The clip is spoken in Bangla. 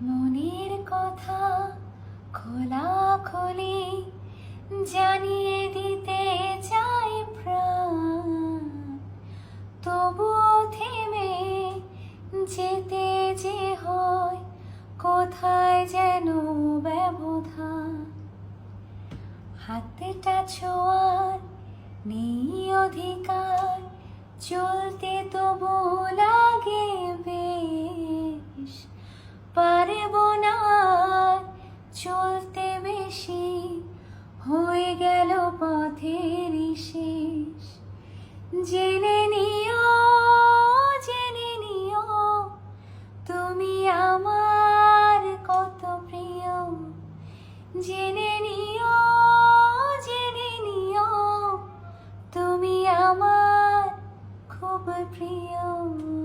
মনের কথা খোলাখুলি জানিয়ে দিতে চাই প্রাণ, তবুও থেমে যেতে যে হয় কোথায় যেন ব্যবধান। হাতটা ছোঁয়ার নেই অধিকার, চলতে তবু লাগে বেশ। পারব না আর চলতে বেশি, হয়ে গেল পথের শেষ। জেনে নিও তুমি আমার কত প্রিয়। জেনে নিও তুমি আমার খুব প্রিয়।